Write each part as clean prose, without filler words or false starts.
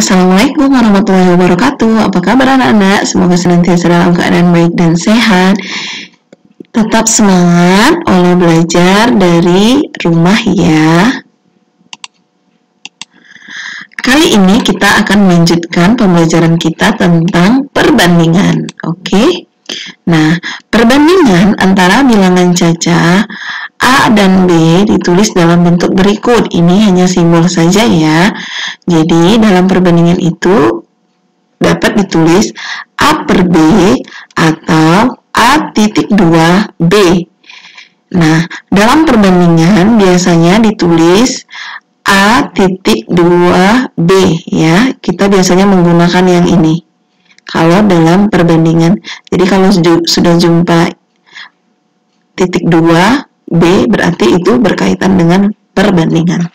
Assalamualaikum warahmatullahi wabarakatuh. Apa kabar anak-anak? Semoga senantiasa dalam keadaan baik dan sehat. Tetap semangat oleh belajar dari rumah ya. Kali ini kita akan melanjutkan pembelajaran kita tentang perbandingan. Oke? Nah, perbandingan antara bilangan cacah A dan B ditulis dalam bentuk berikut. Ini hanya simbol saja ya. Jadi, dalam perbandingan itu dapat ditulis A per B atau A titik 2 B. Nah, dalam perbandingan biasanya ditulis A titik 2 B ya. Kita biasanya menggunakan yang ini kalau dalam perbandingan. Jadi kalau sudah jumpa titik 2 B berarti itu berkaitan dengan perbandingan.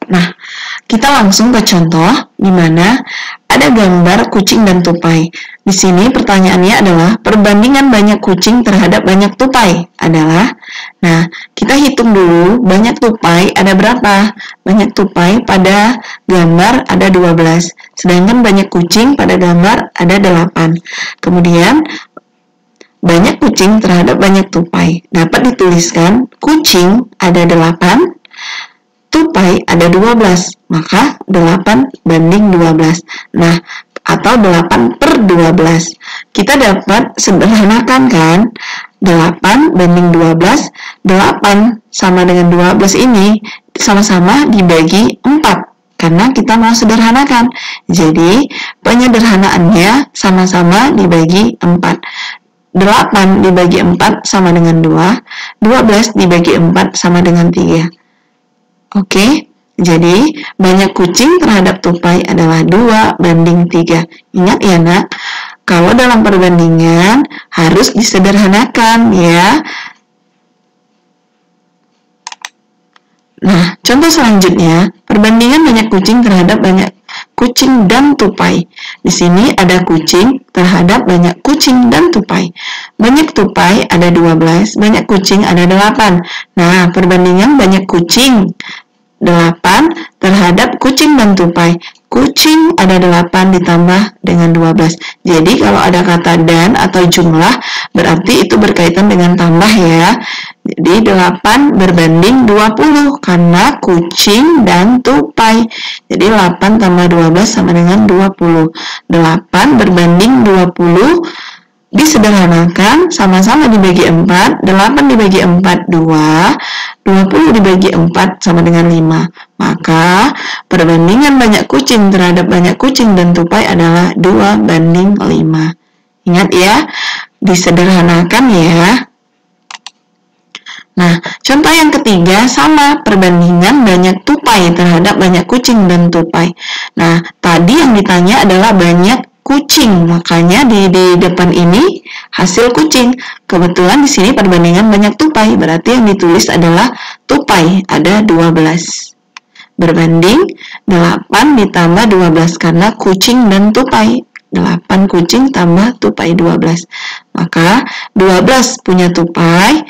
Nah, kita langsung ke contoh di mana ada gambar kucing dan tupai. Di sini pertanyaannya adalah perbandingan banyak kucing terhadap banyak tupai adalah, nah kita hitung dulu banyak tupai ada berapa. Banyak tupai pada gambar ada 12, sedangkan banyak kucing pada gambar ada 8. Kemudian banyak kucing terhadap banyak tupai dapat dituliskan kucing ada 8, tupai ada 12, maka 8 banding 12. Nah, atau 8 per 12. Kita dapat sederhanakan kan? 8 banding 12, 8 sama dengan 12 ini sama-sama dibagi 4. Karena kita mau sederhanakan. Jadi, penyederhanaannya sama-sama dibagi 4. 8 dibagi 4 sama dengan 2, 12 dibagi 4 sama dengan 3. Oke, jadi banyak kucing terhadap tupai adalah 2 banding 3. Ingat ya nak, kalau dalam perbandingan harus disederhanakan ya. Nah, contoh selanjutnya, perbandingan banyak kucing terhadap banyak kucing dan tupai. Di sini ada kucing terhadap banyak kucing dan tupai. Banyak tupai ada 12, banyak kucing ada 8. Nah, perbandingan banyak kucing 8 terhadap kucing dan tupai. Kucing ada 8 ditambah dengan 12. Jadi kalau ada kata dan atau jumlah berarti itu berkaitan dengan tambah ya. Jadi 8 berbanding 20 karena kucing dan tupai. Jadi 8 tambah 12 sama dengan 20. 8 berbanding 20 disederhanakan, sama-sama dibagi 4, 8 dibagi 4, 2, 20 dibagi 4 sama dengan 5. Maka, perbandingan banyak kucing terhadap banyak kucing dan tupai adalah 2 banding 5. Ingat ya, disederhanakan ya. Nah, contoh yang ketiga sama perbandingan banyak tupai terhadap banyak kucing dan tupai. Nah, tadi yang ditanya adalah banyak kucing, makanya di depan ini hasil kucing. Kebetulan di sini perbandingan banyak tupai, berarti yang ditulis adalah tupai ada 12 berbanding 8 ditambah 12 karena kucing dan tupai. 8 kucing tambah tupai 12. Maka 12 punya tupai.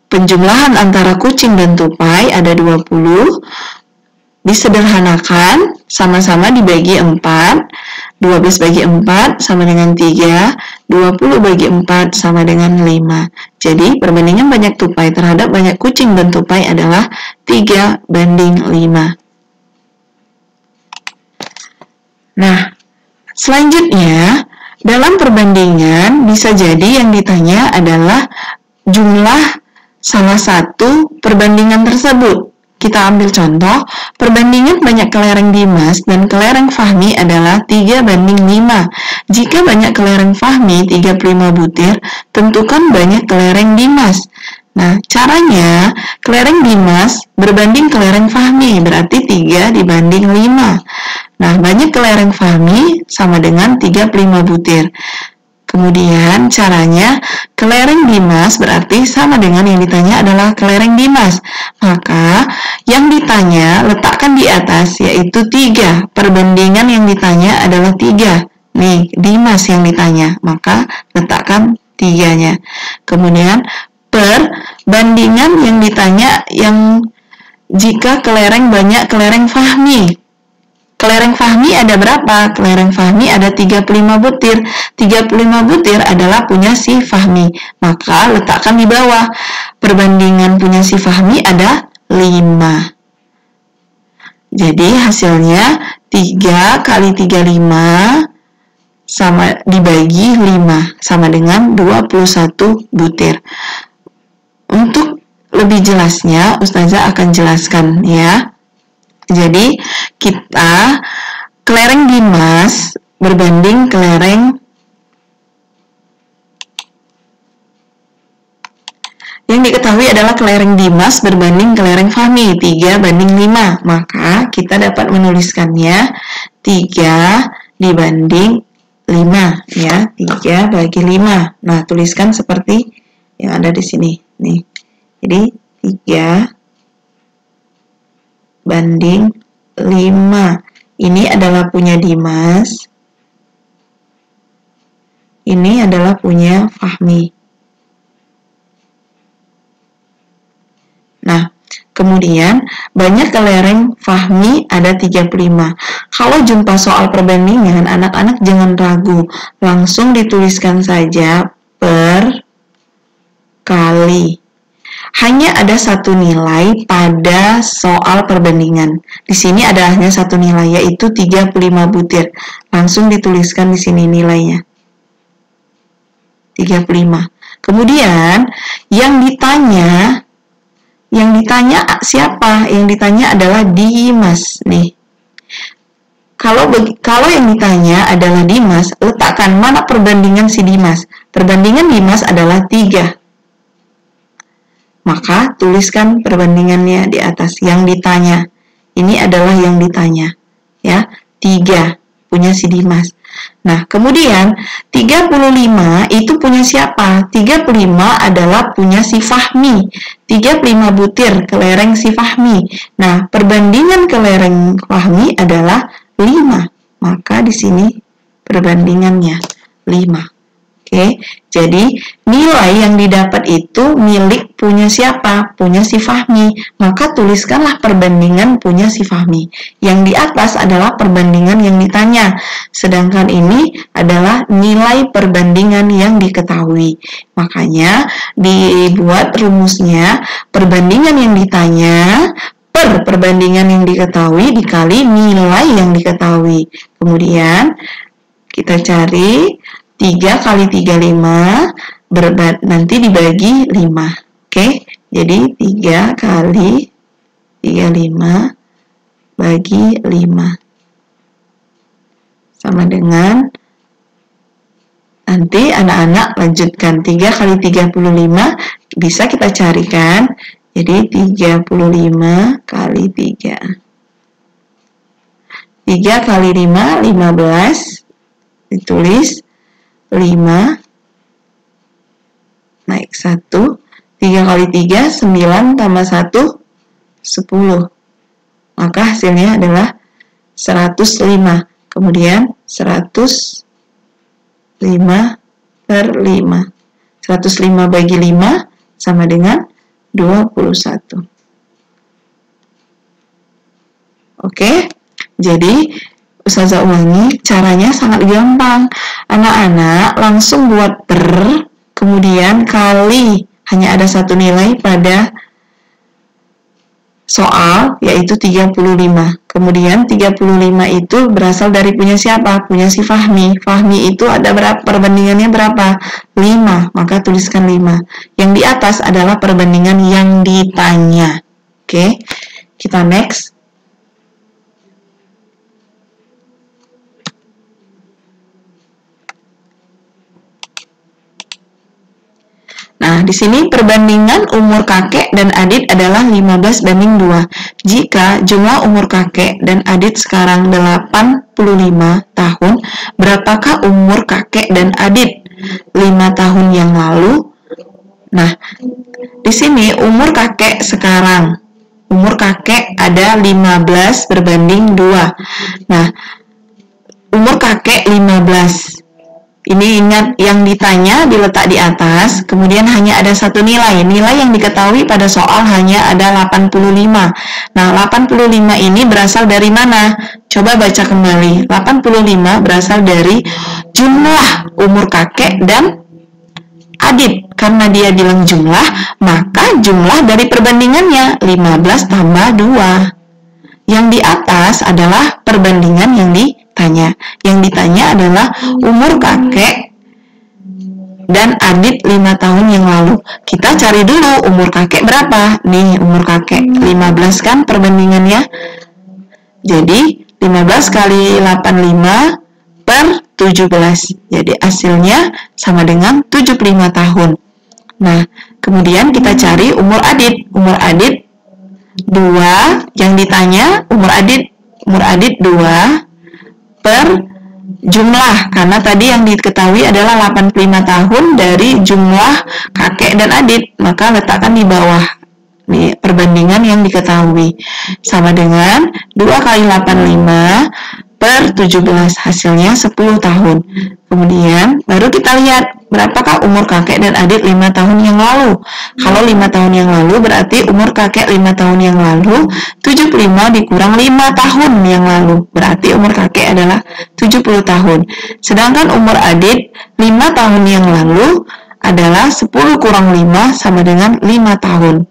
Penjumlahan antara kucing dan tupai ada 20. Disederhanakan, sama-sama dibagi 4, 12 bagi 4 sama dengan 3, 20 bagi 4 sama dengan 5. Jadi, perbandingan banyak tupai terhadap banyak kucing dan tupai adalah 3 banding 5. Nah, selanjutnya, dalam perbandingan bisa jadi yang ditanya adalah jumlah salah satu perbandingan tersebut. Kita ambil contoh, perbandingan banyak kelereng Dimas dan kelereng Fahmi adalah 3 banding 5. Jika banyak kelereng Fahmi 35 butir, tentukan banyak kelereng Dimas. Nah, caranya, kelereng Dimas berbanding kelereng Fahmi, berarti 3 dibanding 5. Nah, banyak kelereng Fahmi sama dengan 35 butir. Kemudian caranya kelereng Dimas berarti sama dengan yang ditanya adalah kelereng Dimas. Maka yang ditanya letakkan di atas yaitu 3. Perbandingan yang ditanya adalah 3. Nih, Dimas yang ditanya. Maka letakkan 3-nya. Kemudian perbandingan yang ditanya yang jika kelereng banyak kelereng Fahmi. kelereng Fahmi ada berapa? Kelereng Fahmi ada 35 butir. 35 butir adalah punya si Fahmi. Maka letakkan di bawah. Perbandingan punya si Fahmi ada 5. Jadi hasilnya 3 kali 35 sama dibagi 5 sama dengan 21 butir. Untuk lebih jelasnya Ustazah akan jelaskan ya. Jadi kita kelereng Dimas berbanding kelereng yang diketahui adalah kelereng Dimas berbanding kelereng Fahmi 3 banding 5. Maka kita dapat menuliskannya 3 dibanding 5 ya, 3 bagi 5. Nah, tuliskan seperti yang ada di sini nih. Jadi 3 banding 5. Ini adalah punya Dimas. Ini adalah punya Fahmi. Nah, kemudian banyak kelereng Fahmi ada 35. Kalau jumpa soal perbandingan, anak-anak jangan ragu. Langsung dituliskan saja per kali. Hanya ada satu nilai pada soal perbandingan. Di sini ada hanya satu nilai, yaitu 35 butir. Langsung dituliskan di sini nilainya. 35. Kemudian yang ditanya siapa? Yang ditanya adalah Dimas nih. Kalau yang ditanya adalah Dimas, letakkan mana perbandingan si Dimas. Perbandingan Dimas adalah 3. Maka tuliskan perbandingannya di atas yang ditanya. Ini adalah yang ditanya. Ya, 3 punya si Dimas. Nah, kemudian 35 itu punya siapa? 35 adalah punya si Fahmi. 35 butir kelereng si Fahmi. Nah, perbandingan kelereng Fahmi adalah 5. Maka di sini perbandingannya 5. Oke, jadi nilai yang didapat itu milik punya siapa? Punya si Fahmi. Maka tuliskanlah perbandingan punya si Fahmi. Yang di atas adalah perbandingan yang ditanya. Sedangkan ini adalah nilai perbandingan yang diketahui. Makanya dibuat rumusnya perbandingan yang ditanya per perbandingan yang diketahui dikali nilai yang diketahui. Kemudian kita cari 3 kali 35 nanti dibagi 5. Oke, jadi 3 kali 35 bagi 5 sama dengan, nanti anak-anak lanjutkan 3 kali 35 bisa kita carikan. Jadi 35 kali 3. 3 kali 5 15 ditulis 5 naik 1, 3 kali 3 9 tambah 1 10. Maka hasilnya adalah 105. Kemudian 105 per 5. 105 bagi 5 sama dengan 21. Oke, jadi Ustazah ulangi, caranya sangat gampang. Anak-anak langsung buat per, kemudian kali, hanya ada satu nilai pada soal, yaitu 35. Kemudian 35 itu berasal dari punya siapa? Punya si Fahmi. Fahmi itu ada berapa? Perbandingannya berapa? 5. Maka tuliskan 5. Yang di atas adalah perbandingan yang ditanya. Oke, kita next. Nah, di sini perbandingan umur kakek dan adik adalah 15 banding 2. Jika jumlah umur kakek dan adik sekarang 85 tahun, berapakah umur kakek dan adik 5 tahun yang lalu? Nah, di sini umur kakek sekarang, umur kakek ada 15 berbanding 2. Nah, umur kakek 15. Ini ingat, yang ditanya diletak di atas, kemudian hanya ada satu nilai. Nilai yang diketahui pada soal hanya ada 85. Nah, 85 ini berasal dari mana? Coba baca kembali. 85 berasal dari jumlah umur kakek dan adik. Karena dia bilang jumlah, maka jumlah dari perbandingannya 15 tambah 2. Yang di atas adalah perbandingan yang ditanya. Yang ditanya adalah umur kakek dan adik 5 tahun yang lalu. Kita cari dulu umur kakek berapa. Nih, umur kakek 15 kan perbandingannya. Jadi 15 kali 85 per 17. Jadi hasilnya sama dengan 75 tahun. Nah, kemudian kita cari umur adik. Umur adik 2, yang ditanya umur adik 2 per jumlah, karena tadi yang diketahui adalah 85 tahun dari jumlah kakek dan adik, maka letakkan di bawah di perbandingan yang diketahui, sama dengan 2 kali 85 per 17, hasilnya 10 tahun. Kemudian baru kita lihat berapakah umur kakek dan adik 5 tahun yang lalu. Kalau 5 tahun yang lalu berarti umur kakek 5 tahun yang lalu 75 dikurang 5 tahun yang lalu, berarti umur kakek adalah 70 tahun. Sedangkan umur adik 5 tahun yang lalu adalah 10 kurang 5 sama dengan 5 tahun.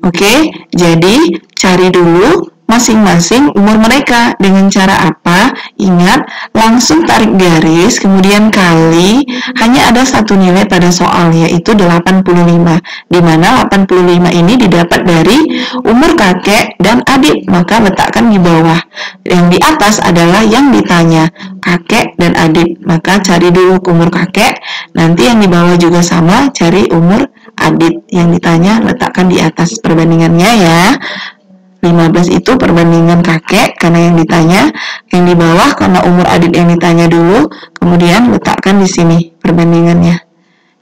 Oke, jadi cari dulu masing-masing umur mereka. Dengan cara apa? Ingat, langsung tarik garis, kemudian kali, hanya ada satu nilai pada soal, yaitu 85, di mana 85 ini didapat dari umur kakek dan adik, maka letakkan di bawah. Yang di atas adalah yang ditanya, kakek dan adik, maka cari dulu umur kakek, nanti yang di bawah juga sama, cari umur adik. Yang ditanya letakkan di atas perbandingannya ya. 15 itu perbandingan kakek karena yang ditanya, yang di bawah karena umur adik yang ditanya dulu, kemudian letakkan di sini perbandingannya.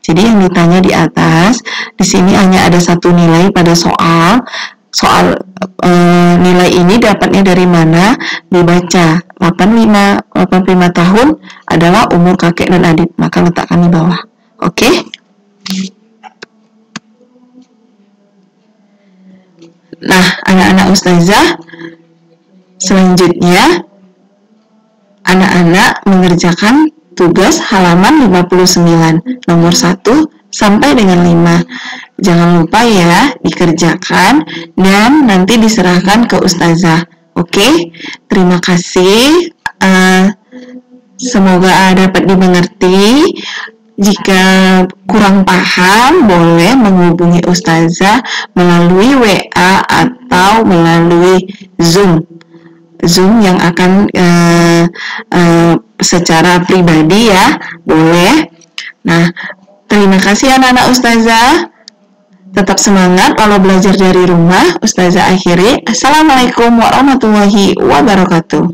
Jadi yang ditanya di atas, di sini hanya ada satu nilai pada soal. Nilai ini dapatnya dari mana? Dibaca 85 tahun adalah umur kakek dan adik, maka letakkan di bawah. Oke? Nah, anak-anak ustazah, selanjutnya anak-anak mengerjakan tugas halaman 59, nomor 1 sampai dengan 5. Jangan lupa ya, dikerjakan dan nanti diserahkan ke ustazah. Oke, terima kasih. Semoga dapat dimengerti. Jika kurang paham, boleh menghubungi ustazah melalui WA atau melalui Zoom yang akan secara pribadi ya, boleh. Nah, terima kasih anak-anak ustazah. Tetap semangat kalau belajar dari rumah. Ustazah akhiri. Assalamualaikum warahmatullahi wabarakatuh.